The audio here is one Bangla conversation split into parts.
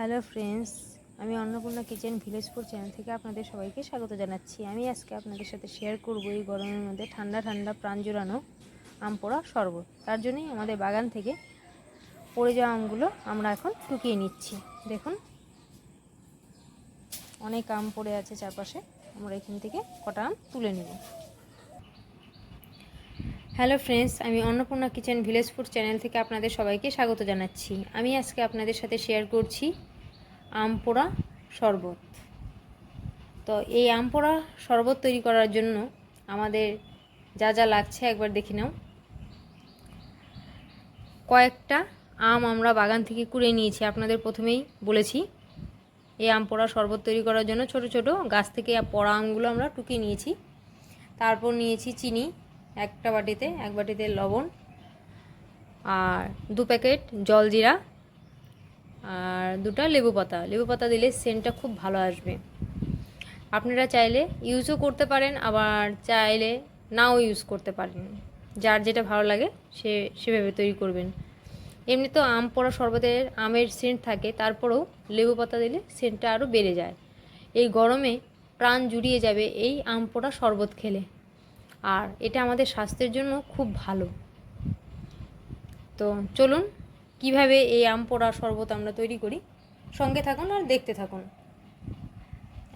হ্যালো ফ্রেন্ডস, আমি অন্নপূর্ণা কিচেন ভিলেজপুর চ্যানেল থেকে আপনাদের সবাইকে স্বাগত জানাচ্ছি। আমি আজকে আপনাদের সাথে শেয়ার করব এই গরমের মধ্যে ঠান্ডা ঠান্ডা প্রাণ জুড়ানো আম পোড়া শরবত। তার জন্যই আমাদের বাগান থেকে পড়ে যাওয়া আমগুলো আমরা এখন টুকিয়ে নিচ্ছি। দেখুন, অনেক আম পড়ে আছে চারপাশে, আমরা এখান থেকে কটা আম তুলে নেব। হ্যালো ফ্রেন্ডস, আমি অন্নপূর্ণা কিচেন ভিলেজপুর চ্যানেল থেকে আপনাদের সবাইকে স্বাগত জানাচ্ছি। আমি আজকে আপনাদের সাথে শেয়ার করছি আম পোড়া শরবত। তো এই আম পোড়া শরবত তৈরি করার জন্য আমাদের যা যা লাগছে একবার দেখে নাও। কয়েকটা আম আমরা বাগান থেকে কুড়িয়ে নিয়েছি, আপনাদের প্রথমেই বলেছি। এই আম পোড়া শরবত তৈরি করার জন্য ছোট ছোট গাছ থেকে পোড়া আমগুলো আমরা টুকিয়ে নিয়েছি। তারপর নিয়েছি চিনি এক বাটিতে লবণ আর 2 প্যাকেট জলজিরা আর 2টা লেবু পাতা দিলে সেন্টটা খুব ভালো আসবে। আপনারা চাইলে ইউজও করতে পারেন, আবার চাইলে নাও ইউজ করতে পারেন, যার যেটা ভালো লাগে সেভাবে তৈরি করবেন। এমনি তো আম পোড়া শরবতের আমের সেন্ট থাকে, তারপরেও লেবু পাতা দিলে সেন্টটা আরও বেড়ে যায়। এই গরমে প্রাণ জুড়িয়ে যাবে এই আম পোড়া শরবত খেলে, আর এটা আমাদের স্বাস্থ্যের জন্য খুব ভালো। তো চলুন কিভাবে এই আম পোড়া শরবত আমরা তৈরি করি, সঙ্গে থাকুন আর দেখতে থাকুন।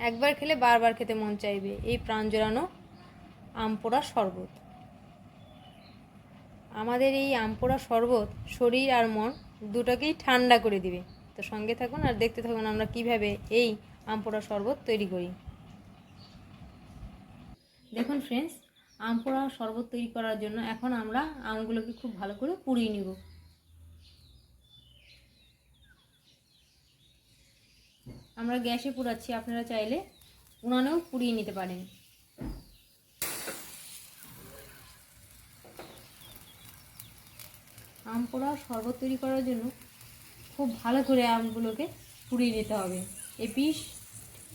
একবার খেলে বারবার খেতে মন চাইবে এই প্রাণ জোড়ানো আম পোড়া শরবত। আমাদের এই আম পোড়া শরবত শরীর আর মন দুটোকেই ঠান্ডা করে দিবে। তো সঙ্গে থাকুন আর দেখতে থাকুন আমরা কিভাবে এই আম পোড়া শরবত তৈরি করি। দেখুন ফ্রেন্ডস, আম পোড়া শরবত তৈরি করার জন্য এখন আমরা আমগুলোকে খুব ভালো করে পুড়িয়ে নিব। আমরা গ্যাসে পুড়াচ্ছি, আপনারা চাইলে উনানেও পুড়িয়ে নিতে পারেন। আম পোড়া শরবত তৈরি করার জন্য খুব ভালো করে আমগুলোকে পুড়িয়ে নিতে হবে, এপিঠ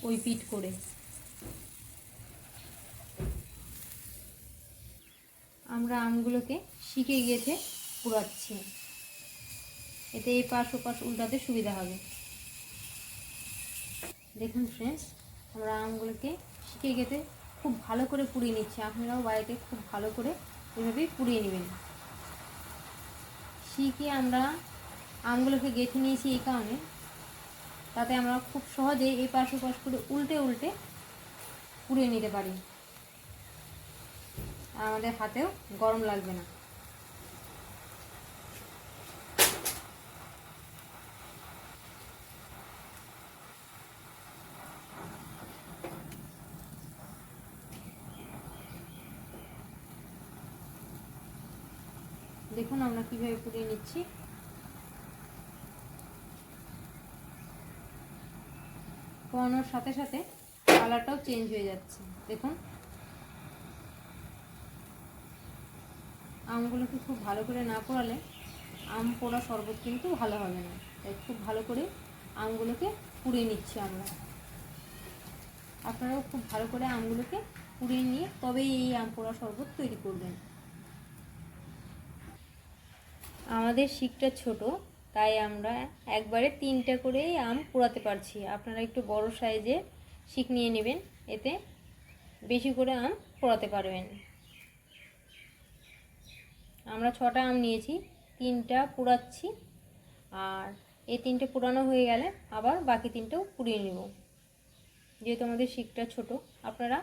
ওই পিঠ করে। আমরা আমগুলোকে শিকে গেঁথে পুড়াচ্ছি, এতে এই পাশ ও পাশ উল্টাতে সুবিধা হবে। দেখুন ফ্রেন্ডস, আমরা আমগুলোকে শিকে গেঁথে খুব ভালো করে পুড়িয়ে নিচ্ছি। আপনারাও বাড়িতে খুব ভালো করে এভাবেই পুড়িয়ে নেবেন। শিকে আমরা আমগুলোকে গেঁথে নিয়েছি এই কারণে, তাতে আমরা খুব সহজেই এই পাশ ও পাশ করে উল্টে উল্টে পুড়িয়ে নিতে পারি, আর আমাদের হাতেও গরম লাগবে না। দেখুন আমরা কিভাবে পুড়িয়ে নিচ্ছি। পোড়ানোর সাথে সাথে কালারটাও চেঞ্জ হয়ে যাচ্ছে। দেখুন, আমগুলোকে খুব ভালো করে না পোড়ালে আম পোড়া শরবত কিন্তু ভালো হবে না। তাই খুব ভালো করে আমগুলোকে পুড়িয়ে নিচ্ছি আমরা। আপনারাও খুব ভালো করে আমগুলোকে পুড়িয়ে নিয়ে তবেই এই আম পোড়া শরবত তৈরি করবেন। আমাদের শিকটা ছোট, তাই আমরা একবারে 3টা করে আম পোড়াতে পারছি। আপনারা একটু বড় সাইজে শিক নিয়ে নেবেন, এতে বেশি করে আম পোড়াতে পারবেন। আমরা 6টা আম নিয়েছি, 3টা পোড়াচ্ছি, আর এই 3টে পোড়ানো হয়ে গেলে আবার বাকি 3টাও পুড়িয়ে নেব। যেহেতু আমাদের শিকটা ছোট, আপনারা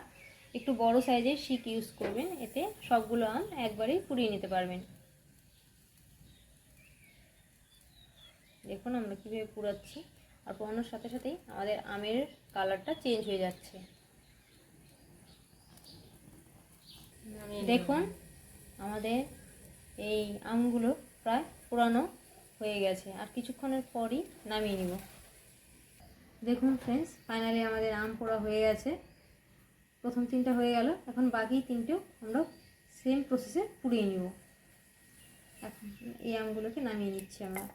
একটু বড় সাইজের শিক ইউজ করবেন, এতে সবগুলো আম একবারেই পুড়িয়ে নিতে পারবেন। দেখুন আমরা কীভাবে পুড়াচ্ছি, আর পোড়ানোর সাথে সাথেই আমাদের আমের কালারটা চেঞ্জ হয়ে যাচ্ছে। দেখুন আমাদের এই আমগুলো প্রায় পোড়ানো হয়ে গেছে, আর কিছুক্ষণের পরই নামিয়ে নিব। দেখুন ফ্রেন্ডস, ফাইনালি আমাদের আম পোড়া হয়ে গেছে। প্রথম 3টা হয়ে গেল, এখন বাকি 3টেও আমরা সেম প্রসেসে পুড়িয়ে নিব। এখন এই আমগুলোকে নামিয়ে নিচ্ছি আমরা।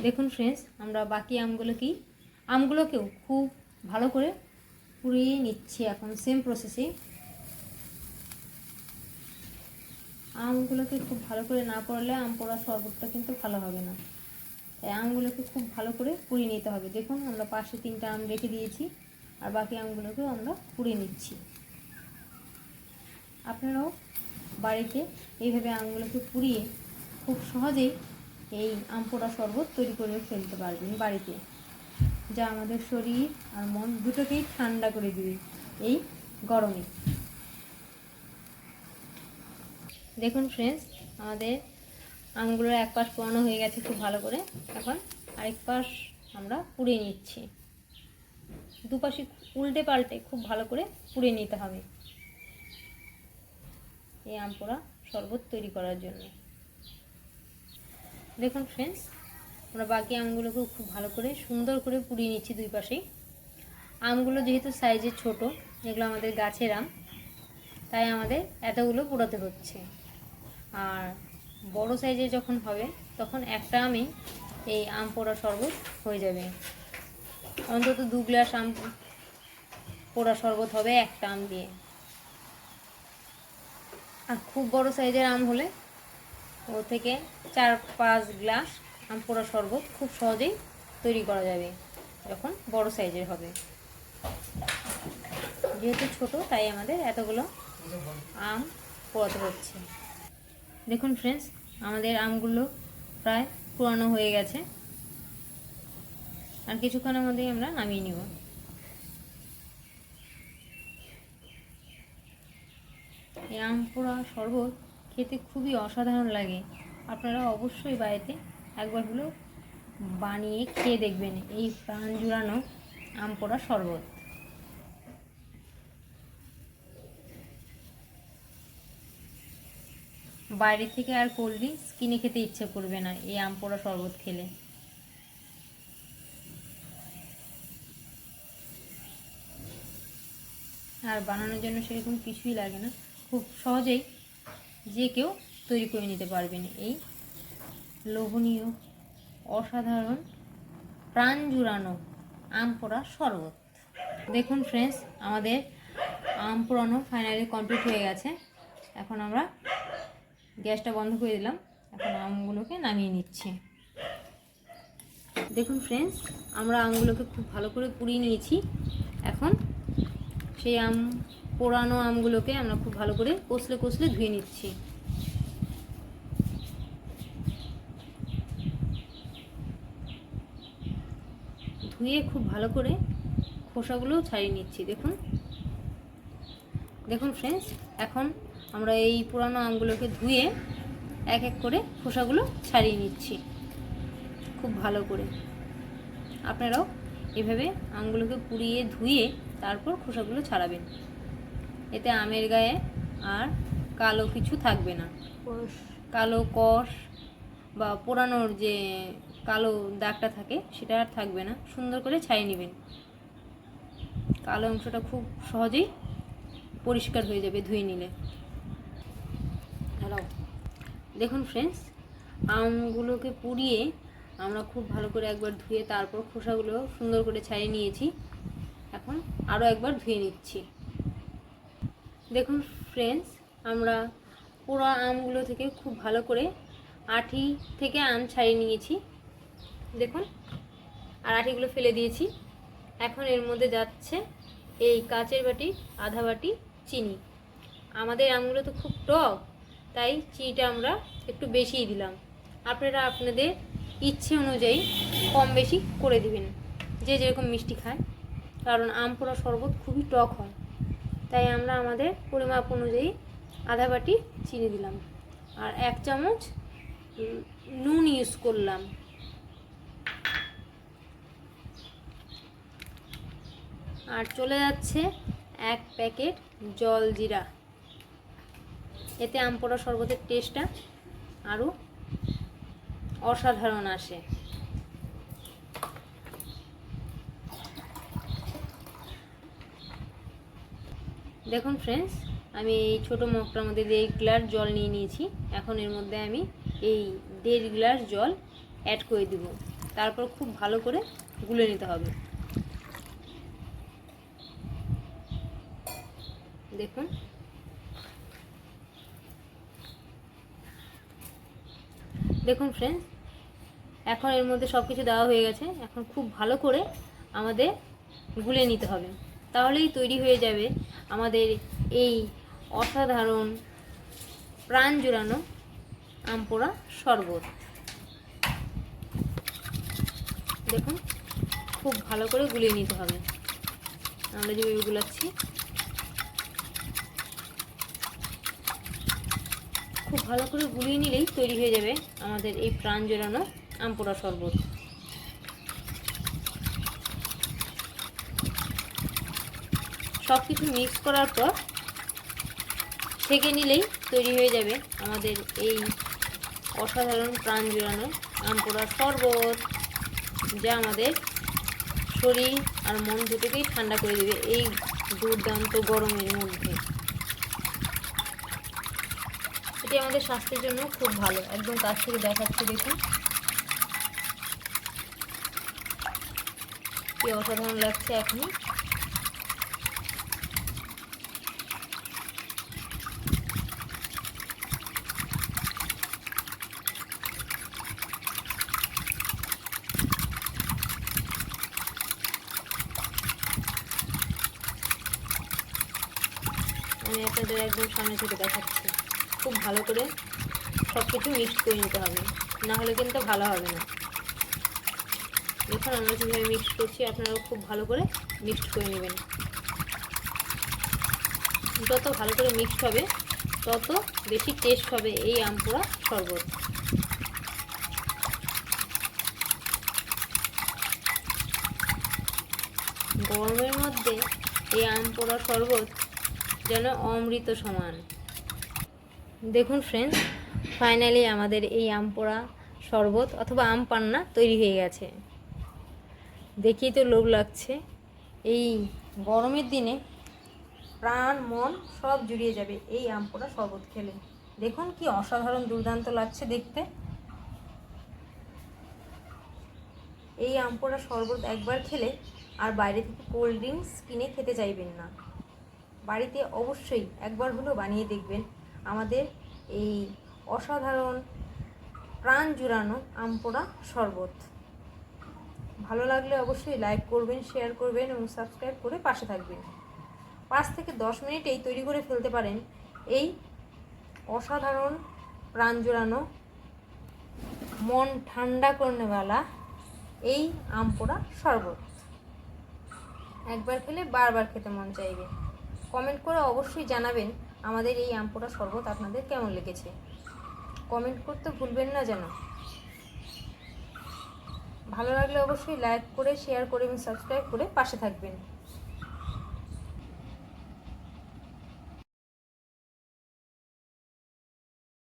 দেখুন ফ্রেন্ডস, আমরা বাকি আমগুলোকেও খুব ভালো করে পুড়িয়ে নিচ্ছি এখন সেম প্রসেসে। আমগুলোকে খুব ভালো করে না পোড়ালে আম পোড়া শরবতটা কিন্তু ভালো হবে না। তাই আমগুলোকে খুব ভালো করে পুড়িয়ে নিতে হবে। দেখুন আমরা পাশে 3টা আম রেখে দিয়েছি, আর বাকি আমগুলোকেও আমরা পুড়িয়ে নিচ্ছি। আপনারাও বাড়িতে এইভাবে আমগুলোকে পুড়িয়ে খুব সহজেই এই আম পোড়া শরবত তৈরি করে ফেলতে পারবেন বাড়িতে, যা আমাদের শরীর আর মন দুটোকেই ঠান্ডা করে দিবে এই গরমে। দেখুন ফ্রেন্ডস, আমাদের আমগুলোর এক পাশ পোড়ানো হয়ে গেছে খুব ভালো করে। এখন আরেক পাশ আমরা পুড়িয়ে নিচ্ছি। দুপাশে উল্টে পাল্টে খুব ভালো করে পুড়িয়ে নিতে হবে এই আম পোড়া শরবত তৈরি করার জন্য। দেখুন ফ্রেন্ডস, আমরা বাকি আমগুলোকেও খুব ভালো করে সুন্দর করে পুড়িয়ে নিচ্ছি দুই পাশেই। আমগুলো যেহেতু সাইজে ছোট, এগুলো আমাদের গাছের আম, তাই আমাদের এতগুলো পোড়াতে হচ্ছে। আর বড় সাইজে যখন হবে তখন একটা আমে এই আম পোড়া শরবত হয়ে যাবে। অন্তত 2 গ্লাস আম পোড়া শরবত হবে একটা আম দিয়ে। আর খুব বড় সাইজের আম হলে ও থেকে 4-5 গ্লাস আম পোড়া শরবত খুব সহজেই তৈরি করা যাবে যখন বড় সাইজের হবে। যেহেতু ছোট তাই আমাদের এতগুলো আম পোড়াতে হচ্ছে। দেখুন ফ্রেন্ডস, আমাদের আমগুলো প্রায় পুরানো হয়ে গেছে, আর কিছুক্ষণের মধ্যেই আমরা নামিয়ে নিব। এই আম পোড়া শরবত খেতে খুবই অসাধারণ লাগে। আপনারা অবশ্যই বাড়িতে একবার হলেও বানিয়ে খেয়ে দেখবেন এই প্রাণ জুড়ানো আম পোড়া শরবত। বাইরে থেকে আর কোল্ড ড্রিঙ্কস কিনে খেতে ইচ্ছে করবে না এই আম পোড়া শরবত খেলে। আর বানানোর জন্য সেরকম কিছুই লাগে না, খুব সহজেই যে কেউ তৈরি করে নিতে পারবেন এই লোভনীয় অসাধারণ প্রাণ জুড়ানো আম পোড়া শরবত। দেখুন ফ্রেন্ডস, আমাদের আম পোড়ানো ফাইনালি কমপ্লিট হয়ে গেছে। এখন আমরা গ্যাসটা বন্ধ করে দিলাম, এখন আমগুলোকে নামিয়ে নিচ্ছি। দেখুন ফ্রেন্ডস, আমরা আমগুলোকে খুব ভালো করে পুড়িয়ে নিয়েছি। এখন সেই পোড়ানো আমগুলোকে আমরা খুব ভালো করে কষলে কষলে ধুয়ে নিচ্ছি। ধুয়ে খুব ভালো করে খোসাগুলো ছাড়িয়ে নিচ্ছি। দেখুন ফ্রেন্ডস, এখন আমরা এই পুরানো আমগুলোকে ধুয়ে এক এক করে খোসাগুলো ছাড়িয়ে নিচ্ছি খুব ভালো করে। আপনারাও এভাবে আমগুলোকে পুড়িয়ে ধুয়ে তারপর খোসাগুলো ছাড়াবেন, এতে আমের গায়ে আর কালো কিছু থাকবে না, কালো কষ বা পোড়ানোর যে কালো দাগটা থাকে সেটা আর থাকবে না। সুন্দর করে ছাড়িয়ে নেবেন, কালো অংশটা খুব সহজেই পরিষ্কার হয়ে যাবে ধুয়ে নিলে। হ্যালো, দেখুন ফ্রেন্ডস, আমগুলোকে পুড়িয়ে আমরা খুব ভালো করে একবার ধুয়ে তারপর খোসাগুলো সুন্দর করে ছাড়িয়ে নিয়েছি। এখন আরও একবার ধুয়ে নিচ্ছি। দেখুন ফ্রেন্ডস, আমরা পোড়া আমগুলো থেকে খুব ভালো করে আঁটি থেকে আম ছাড়িয়ে নিয়েছি। দেখুন, আর আঁটিগুলো ফেলে দিয়েছি। এখন এর মধ্যে যাচ্ছে এই কাচের বাটি আধা বাটি চিনি। আমাদের আমগুলো তো খুব টক, তাই চিনিটা আমরা একটু বেশিই দিলাম। আপনারা আপনাদের ইচ্ছে অনুযায়ী কম বেশি করে দিবেন, যে যেরকম মিষ্টি খায়, কারণ আম পোড়া শরবত খুবই টক হয়। তাই আমরা আমাদের পরিমাপ অনুযায়ী আধা বাটি চিনি দিলাম, আর 1 চামচ নুন ইউজ করলাম। আর চলে যাচ্ছে 1 প্যাকেট জলজিরা, এতে আম পোড়া শরবতের টেস্টটা আরও অসাধারণ আসে। দেখুন ফ্রেন্ডস, আমি এই ছোটো মগটার মধ্যে 1.5 গ্লাস জল নিয়ে নিয়েছি। এখন এর মধ্যে আমি এই 1.5 গ্লাস জল অ্যাড করে দিব, তারপর খুব ভালো করে গুলে নিতে হবে। দেখুন, দেখুন ফ্রেন্ডস, এখন এর মধ্যে সব কিছু দেওয়া হয়ে গেছে। এখন খুব ভালো করে আমাদের গুলে নিতে হবে, তাহলেই তৈরি হয়ে যাবে আমাদের এই অসাধারণ প্রাণ জুড়ানো আম পোড়া শরবত। দেখুন, খুব ভালো করে গুলিয়ে নিতে হবে। আমরা যেভাবে গুলাচ্ছি খুব ভালো করে গুলিয়ে নিলেই তৈরি হয়ে যাবে আমাদের এই প্রাণ জোড়ানো আম পোড়া শরবত। সব কিছু মিক্স করার পর ছেঁকে নিলেই তৈরি হয়ে যাবে আমাদের এই অসাধারণ প্রাণ জোড়ানো আম পোড়া শরবত, যা আমাদের শরীর আর মন দুটোকেই ঠান্ডা করে দেবে এই দুর্দান্ত গরমের মধ্যে। এটি আমাদের স্বাস্থ্যের জন্য খুব ভালো। একদম কাছ থেকে দেখাচ্ছি, দেখুন কি অসাধারণ লাগছে এখনই। আমি আপনাদের একদম সামনে থেকে দেখাচ্ছি। খুব ভালো করে সব কিছু মিক্সড করে নিতে হবে, না হলে কিন্তু ভালো হবে না। দেখুন আমরা কীভাবে মিক্সড করছি, আপনারাও খুব ভালো করে মিক্সড করে নেবেন। যত ভালো করে মিক্সড হবে তত বেশি টেস্ট হবে এই আম পোড়া শরবত। গরমের মধ্যে এই আম পোড়া শরবত যেন অমৃত সমান। দেখুন ফ্রেন্ডস, ফাইনালি আমাদের এই আম পোড়া শরবত অথবা আম পান্না তৈরি হয়ে গেছে। দেখেই তো লোভ লাগছে। এই গরমের দিনে প্রাণ মন সব জুড়িয়ে যাবে এই আম পোড়া শরবত খেলে। দেখুন কি অসাধারণ দুর্দান্ত লাগছে দেখতে। এই আম পোড়া শরবত একবার খেলে আর বাইরে থেকে কোল্ড ড্রিঙ্কস কিনে খেতে চাইবেন না। বাড়িতে অবশ্যই একবার হলেও বানিয়ে দেখবেন আমাদের এই অসাধারণ প্রাণ জুড়ানো আম পোড়া শরবত। ভালো লাগলে অবশ্যই লাইক করবেন, শেয়ার করবেন এবং সাবস্ক্রাইব করে পাশে থাকবেন। 5 থেকে 10 মিনিটেই তৈরি করে ফেলতে পারেন এই অসাধারণ প্রাণ জোড়ানো মন ঠান্ডা করনেওয়ালা এই আম পোড়া শরবত। একবার খেলে বারবার খেতে মন চাইবে। কমেন্ট করে অবশ্যই জানাবেন আমাদের এই আম পোড়া শরবত আপনাদের কেমন লেগেছে। কমেন্ট করতে ভুলবেন না যেন। ভালো লাগলে অবশ্যই লাইক করে, শেয়ার করে এবং সাবস্ক্রাইব করে পাশে থাকবেন।